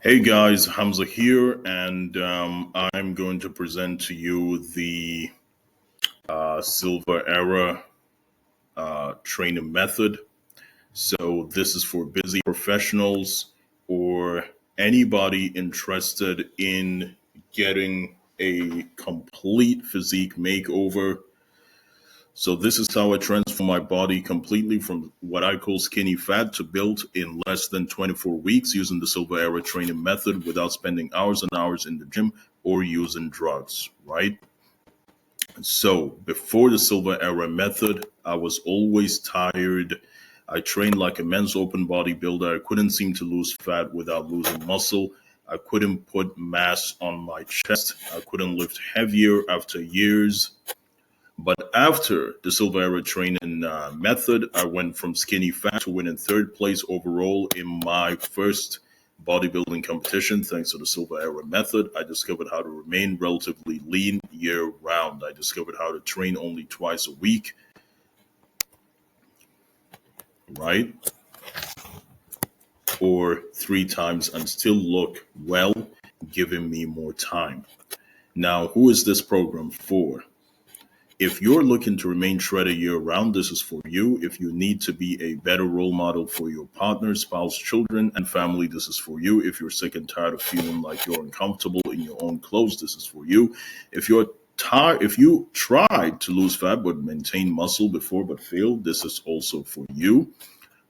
Hey guys, Hamza here, and I'm going to present to you the Silver Era training method. So, this is for busy professionals or anybody interested in getting a complete physique makeover. So this is how I transform my body completely from what I call skinny fat to built in less than 24 weeks using the Silver Era training method without spending hours and hours in the gym or using drugs, right? So before the Silver Era method, I was always tired. I trained like a men's open bodybuilder. I couldn't seem to lose fat without losing muscle. I couldn't put mass on my chest. I couldn't lift heavier after years. But after the Silver Era training method, I went from skinny fat to winning third place overall in my first bodybuilding competition. Thanks to the Silver Era method, I discovered how to remain relatively lean year round. I discovered how to train only twice a week, right? Or three times and still look well, giving me more time. Now, who is this program for? If you're looking to remain shredded year round, this is for you. If you need to be a better role model for your partner, spouse, children, and family, this is for you. If you're sick and tired of feeling like you're uncomfortable in your own clothes, this is for you. If you're tired, if you tried to lose fat but maintain muscle before but failed, this is also for you.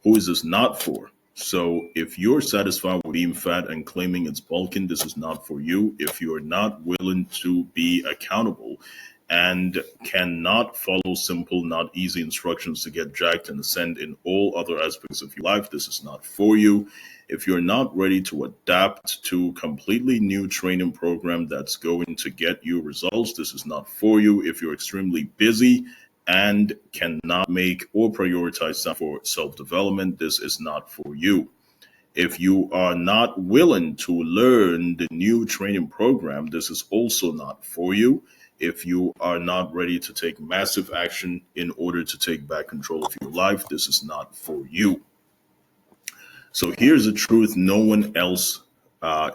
Who is this not for? So, if you're satisfied with being fat and claiming it's bulking, this is not for you. If you're not willing to be accountable and cannot follow simple, not easy instructions to get jacked and ascend in all other aspects of your life, this is not for you. If you're not ready to adapt to completely new training program that's going to get you results, this is not for you. If you're extremely busy and cannot make or prioritize time for self-development, this is not for you. If you are not willing to learn the new training program, this is also not for you. If you are not ready to take massive action in order to take back control of your life, this is not for you. So here's the truth no one else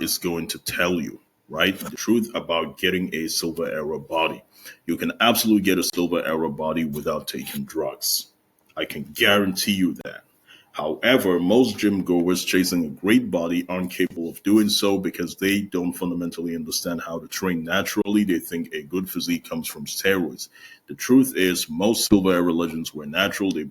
is going to tell you, right? The truth about getting a silver era body. You can absolutely get a silver era body without taking drugs. I can guarantee you that. However, most gym goers chasing a great body aren't capable of doing so because they don't fundamentally understand how to train naturally. They think a good physique comes from steroids. The truth is, most silver era legends were natural. They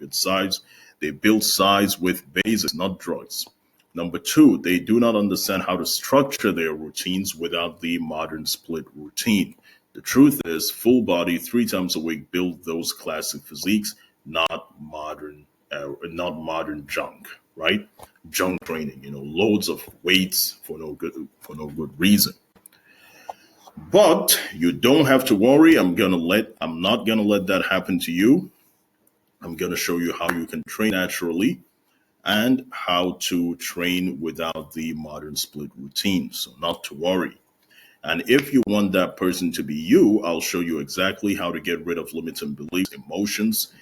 build size with basics, not drugs. Number two, they do not understand how to structure their routines without the modern split routine. The truth is, full body, three times a week, build those classic physiques, not modern junk, right? Junk training, loads of weights for no good reason. But you don't have to worry. I'm not gonna let that happen to you. I'm gonna show you how you can train naturally and how to train without the modern split routine. So not to worry. And if you want that person to be you, I'll show you exactly how to get rid of limiting beliefs, emotions,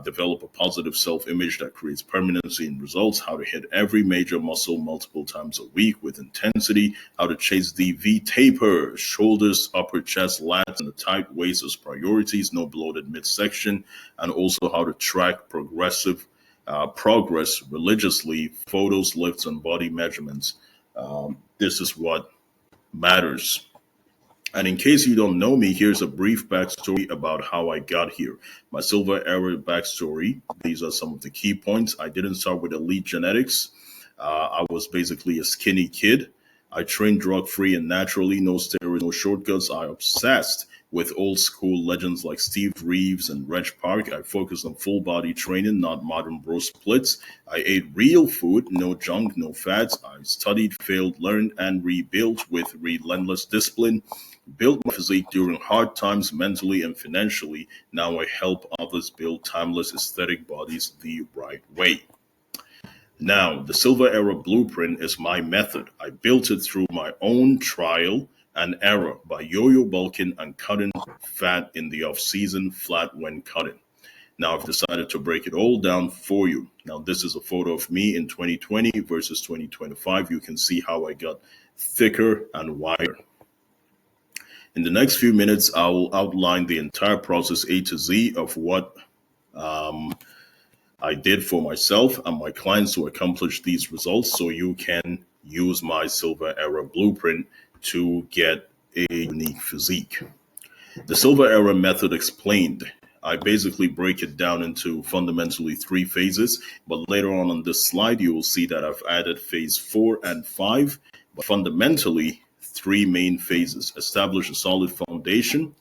develop a positive self image that creates permanency in results, how to hit every major muscle multiple times a week with intensity, how to chase the V taper, shoulders, upper chest, lats, and the tight waist as priorities, no bloated midsection, and also how to track progress religiously, photos, lifts, and body measurements. This is what matters. And in case you don't know me, here's a brief backstory about how I got here. My silver era backstory. These are some of the key points. I didn't start with elite genetics. I was basically a skinny kid. I trained drug free and naturally, no steroids, no shortcuts. I obsessed with old school legends like Steve Reeves and Reg Park. I focused on full body training, not modern bro splits. I ate real food, no junk, no fats. I studied, failed, learned, and rebuilt with relentless discipline. Built my physique during hard times mentally and financially. Now I help others build timeless aesthetic bodies the right way. Now, the Silver Era blueprint is my method. I built it through my own trial and error by yo-yo bulking and cutting fat in the off season, flat when cutting. Now I've decided to break it all down for you. Now this is a photo of me in 2020 versus 2025. You can see how I got thicker and wider. In the next few minutes, I will outline the entire process A to Z of what I did for myself and my clients to accomplish these results so you can use my silver era blueprint to get a unique physique. The silver era method explained. I basically break it down into fundamentally three phases, but later on this slide, you will see that I've added phase 4 and 5, but fundamentally three main phases: establish a solid foundation,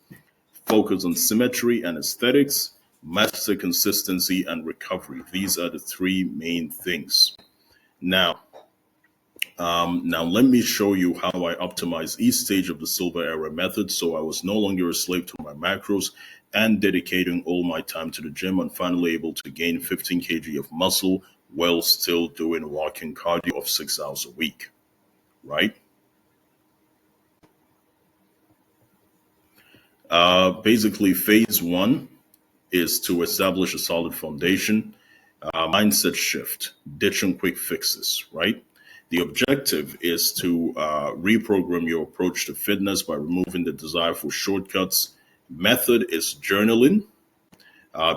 focus on symmetry and aesthetics, master consistency and recovery. These are the three main things. Now, now let me show you how I optimize each stage of the silver era method so I was no longer a slave to my macros and dedicating all my time to the gym and finally able to gain 15 kg of muscle while still doing walking cardio of 6 hours a week, right? Basically, phase 1 is to establish a solid foundation, mindset shift, ditching quick fixes, right? The objective is to reprogram your approach to fitness by removing the desire for shortcuts. Method is journaling.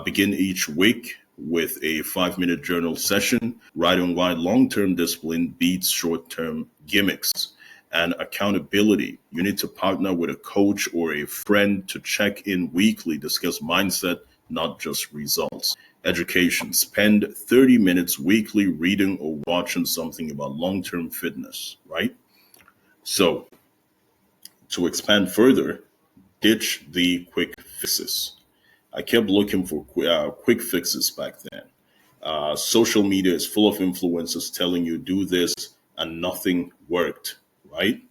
Begin each week with a 5-minute journal session, writing why long-term discipline beats short-term gimmicks. And accountability. You need to partner with a coach or a friend to check in weekly, discuss mindset, not just results. Education. Spend 30 minutes weekly reading or watching something about long-term fitness, right? So, to expand further, ditch the quick fixes. I kept looking for quick fixes back then. Social media is full of influencers telling you do this and nothing worked, right?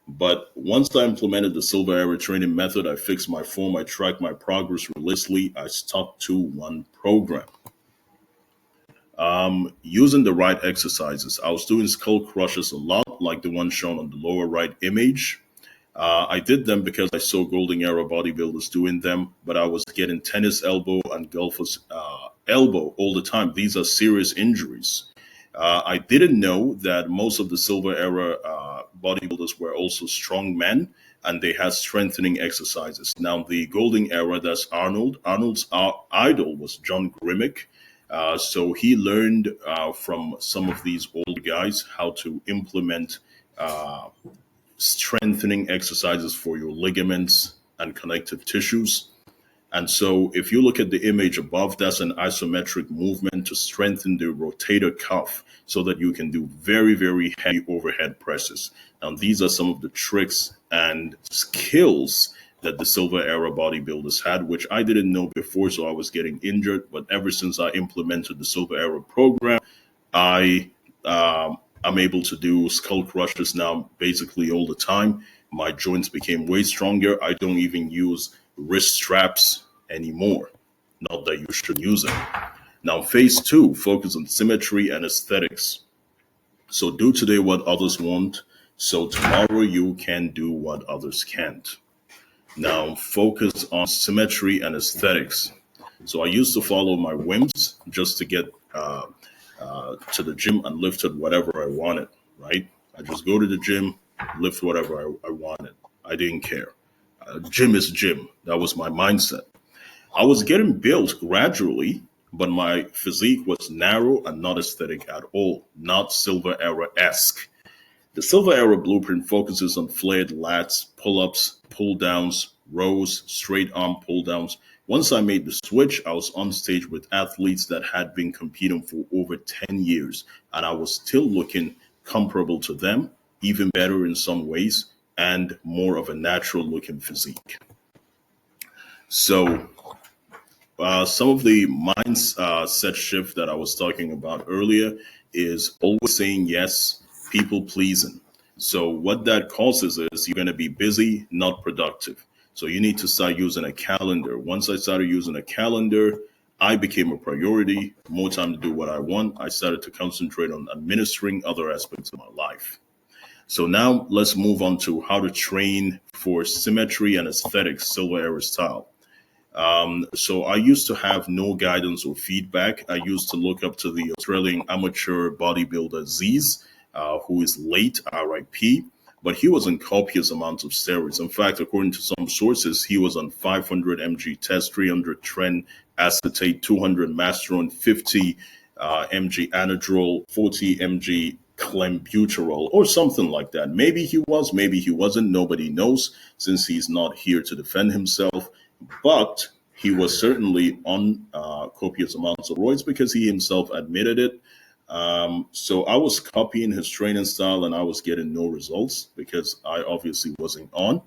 But once I implemented the silver era training method, I fixed my form, I tracked my progress religiously, I stuck to one program. Using the right exercises, I was doing skull crushes a lot, like the one shown on the lower right image. I did them because I saw golden era bodybuilders doing them, but I was getting tennis elbow and golfer's elbow all the time. These are serious injuries. I didn't know that most of the silver era bodybuilders were also strong men and they had strengthening exercises. Now, the golden era, that's Arnold. Arnold's idol was John Grimmick. So he learned from some of these older guys how to implement strengthening exercises for your ligaments and connective tissues. And so if you look at the image above, that's an isometric movement to strengthen the rotator cuff so that you can do very, very heavy overhead presses. Now, these are some of the tricks and skills that the silver era bodybuilders had, which I didn't know before, so I was getting injured. But ever since I implemented the silver era program, I I'm able to do skull crushes now basically all the time. My joints became way stronger. I don't even use wrist straps anymore. Not that you should use them. Now, phase 2, focus on symmetry and aesthetics. So do today what others want, so tomorrow you can do what others can't. Now, focus on symmetry and aesthetics. So I used to follow my whims just to get to the gym and lifted whatever I wanted, right? I just go to the gym, lift whatever I wanted. I didn't care. Gym is gym. That was my mindset. I was getting built gradually, but my physique was narrow and not aesthetic at all, not silver era-esque. The silver era blueprint focuses on flared lats, pull-ups, pull-downs, rows, straight arm pull-downs. Once I made the switch, I was on stage with athletes that had been competing for over 10 years, and I was still looking comparable to them, even better in some ways, and more of a natural looking physique. So some of the mindset shift that I was talking about earlier is always saying yes, people pleasing. So what that causes is you're going to be busy, not productive. So you need to start using a calendar. Once I started using a calendar, I became a priority, more time to do what I want. I started to concentrate on administering other aspects of my life. So now let's move on to how to train for symmetry and aesthetics, silver era style. So I used to have no guidance or feedback. I used to look up to the Australian amateur bodybuilder Ziz, who is late, RIP, but he was on copious amounts of steroids. In fact, according to some sources, he was on 500 mg test, 300 tren acetate, 200 masteron, 50 mg anadrol, 40 mg clenbuterol, or something like that. Maybe he was, maybe he wasn't. Nobody knows, since he's not here to defend himself. But he was certainly on copious amounts of roids because he himself admitted it. So I was copying his training style and I was getting no results because I obviously wasn't on.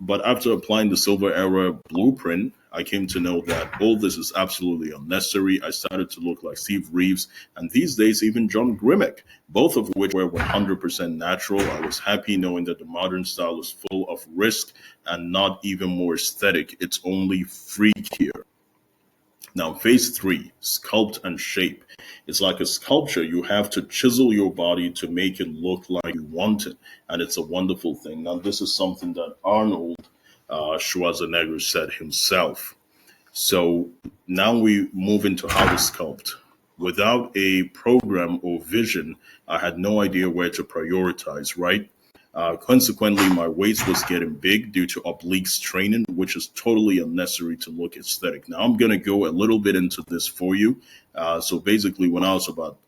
But after applying the Silver Era blueprint, I came to know that all this is absolutely unnecessary. I started to look like Steve Reeves and these days even John Grimmick, both of which were 100% natural. I was happy knowing that the modern style is full of risk and not even more aesthetic. It's only freakier. Now, phase three, sculpt and shape. It's like a sculpture. You have to chisel your body to make it look like you want it. And it's a wonderful thing. Now, this is something that Arnold Schwarzenegger said himself. So now we move into how to sculpt. Without a program or vision, I had no idea where to prioritize, right? Consequently, my waist was getting big due to obliques training, which is totally unnecessary to look aesthetic. Now, I'm going to go a little bit into this for you. So basically, when I was about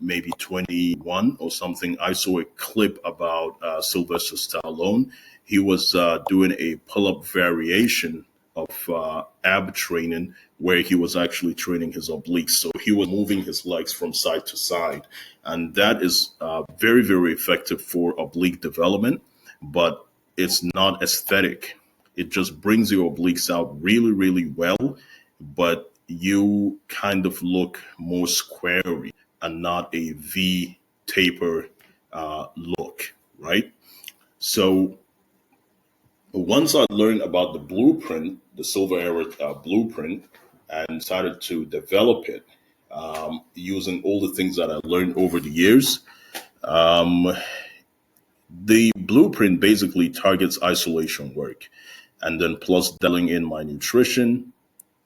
maybe 21 or something, I saw a clip about Sylvester Stallone. He was doing a pull-up variation of ab training where he was actually training his obliques. So he was moving his legs from side to side. And that is very, very effective for oblique development, but it's not aesthetic. It just brings your obliques out really, really well, but you kind of look more squarey and not a V taper look, right? So once I learned about the blueprint, the Silver Era blueprint, and started to develop it using all the things that I learned over the years, the blueprint basically targets isolation work. And then plus dialing in my nutrition,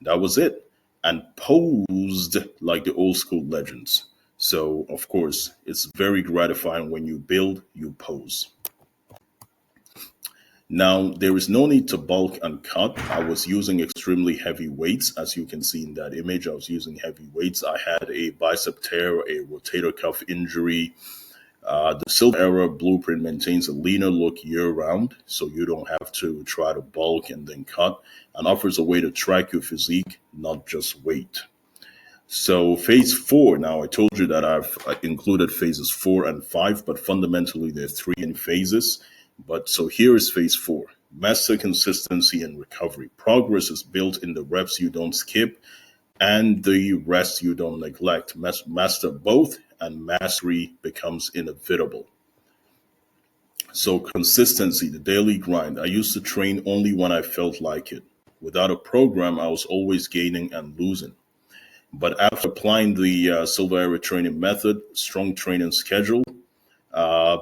that was it. And posed like the old school legends. So, of course, it's very gratifying when you build, you pose. Now, there is no need to bulk and cut. I was using extremely heavy weights. As you can see in that image, I was using heavy weights. I had a bicep tear, a rotator cuff injury. The Silver Era blueprint maintains a leaner look year round, so you don't have to try to bulk and then cut, and offers a way to track your physique, not just weight. So phase four, now I told you that I've included phases 4 and 5, but fundamentally there are three in phases. But so here is phase four, master consistency and recovery. Progress is built in the reps you don't skip and the rest you don't neglect. Master both and mastery becomes inevitable. So consistency, the daily grind. I used to train only when I felt like it. Without a program, I was always gaining and losing. But after applying the Silver Era training method, strong training schedule, uh,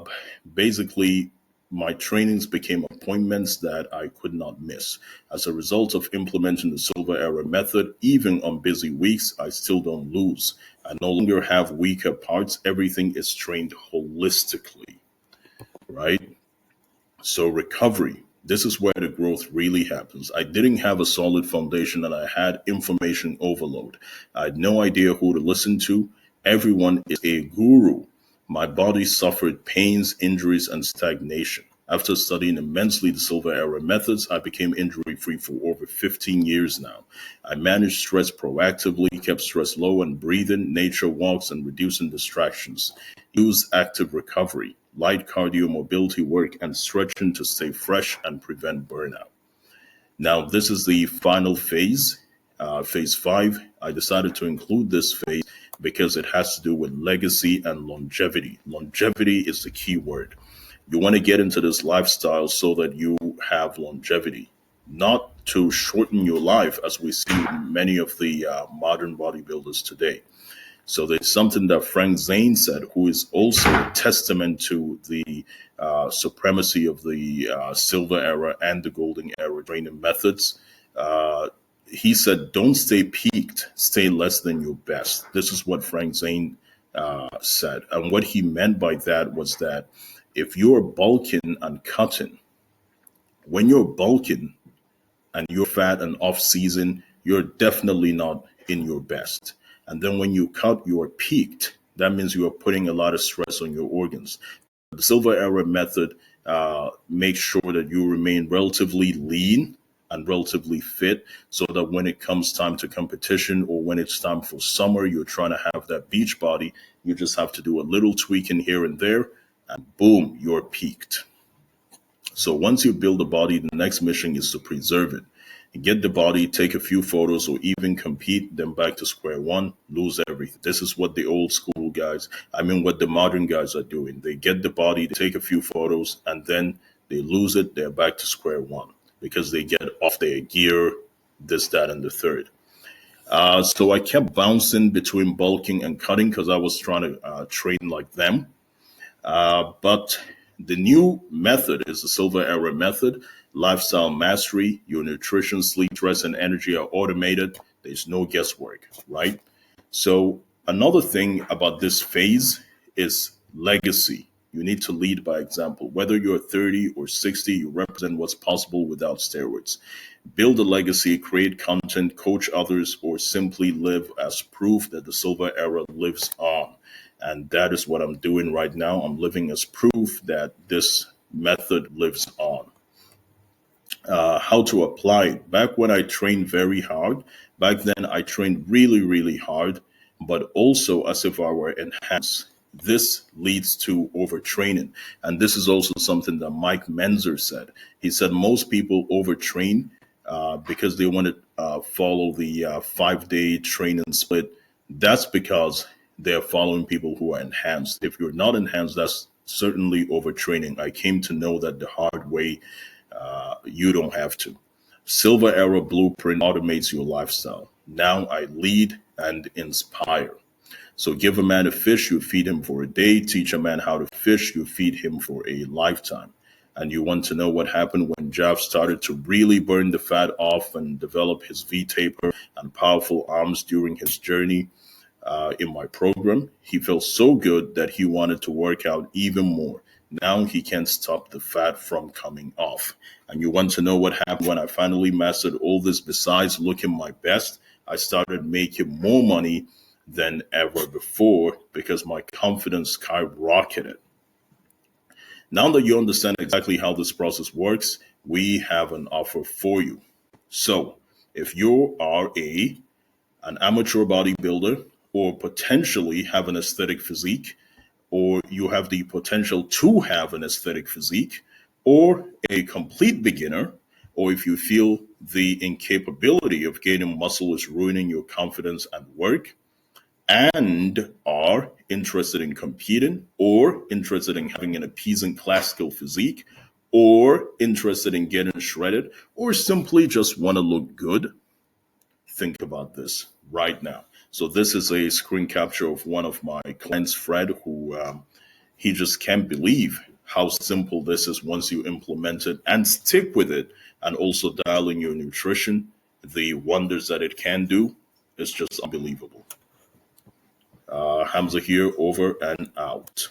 basically my trainings became appointments that I could not miss. As a result of implementing the Silver Era method, even on busy weeks, I still don't lose. I no longer have weaker parts. Everything is trained holistically, right? So recovery, this is where the growth really happens. I didn't have a solid foundation and I had information overload. I had no idea who to listen to. Everyone is a guru. My body suffered pains, injuries, and stagnation. After studying immensely the Silver Era methods, I became injury free for over 15 years now. I managed stress proactively, kept stress low and breathing, nature walks, and reducing distractions. Use active recovery, light cardio mobility work, and stretching to stay fresh and prevent burnout. Now, this is the final phase, phase 5. I decided to include this phase because it has to do with legacy and longevity. Longevity is the key word. You want to get into this lifestyle so that you have longevity, not to shorten your life as we see many of the modern bodybuilders today. So there's something that Frank Zane said, who is also a testament to the supremacy of the Silver Era and the Golden Era training methods. Uh, he said, "Don't stay peaked, stay less than your best." This is what Frank Zane said, and what he meant by that was that if you're bulking and cutting, when you're bulking and you're fat and off season, you're definitely not in your best. And then when you cut, you're peaked. That means you are putting a lot of stress on your organs. The silver era method makes sure that you remain relatively lean and relatively fit so that when it comes time to competition or when it's time for summer, you're trying to have that beach body. You just have to do a little tweaking here and there, and boom, you're peaked. So once you build a body, the next mission is to preserve it. Get the body, take a few photos, or even compete, then back to square one, lose everything. This is what the old school guys, I mean, what the modern guys are doing. They get the body, they take a few photos, and then they lose it, they're back to square one because they get off their gear, this, that, and the third. So I kept bouncing between bulking and cutting because I was trying to train like them. But the new method is the silver era method. Lifestyle mastery, your nutrition, sleep, stress, and energy are automated. There's no guesswork, right? So, another thing about this phase is legacy. You need to lead by example. Whether you're 30 or 60, you represent what's possible without steroids. Build a legacy, create content, coach others, or simply live as proof that the silver era lives on. And that is what I'm doing right now. I'm living as proof that this method lives on. How to apply it. Back when I trained very hard, back then I trained really, really hard, but also as if I were enhanced. This leads to overtraining. And this is also something that Mike Menzer said. He said most people overtrain because they want to follow the 5 day train and split. That's because they're following people who are enhanced. If you're not enhanced, that's certainly overtraining. I came to know that the hard way. You don't have to. Silver Era Blueprint automates your lifestyle. Now I lead and inspire. So give a man a fish, you feed him for a day. Teach a man how to fish, you feed him for a lifetime. And you want to know what happened when Jav started to really burn the fat off and develop his V-taper and powerful arms during his journey in my program. He felt so good that he wanted to work out even more. Now he can't stop the fat from coming off. And you want to know what happened when I finally mastered all this besides looking my best? I started making more money than ever before because my confidence skyrocketed. Now that you understand exactly how this process works, we have an offer for you. So, if you are an amateur bodybuilder or potentially have an aesthetic physique, or you have the potential to have an aesthetic physique, or a complete beginner, or if you feel the incapability of gaining muscle is ruining your confidence and work, and are interested in competing, or interested in having an appeasing classical physique, or interested in getting shredded, or simply just want to look good, think about this right now. So this is a screen capture of one of my clients, Fred, who he just can't believe how simple this is once you implement it and stick with it and also dial in your nutrition. The wonders that it can do is just unbelievable. Hamza here, over and out.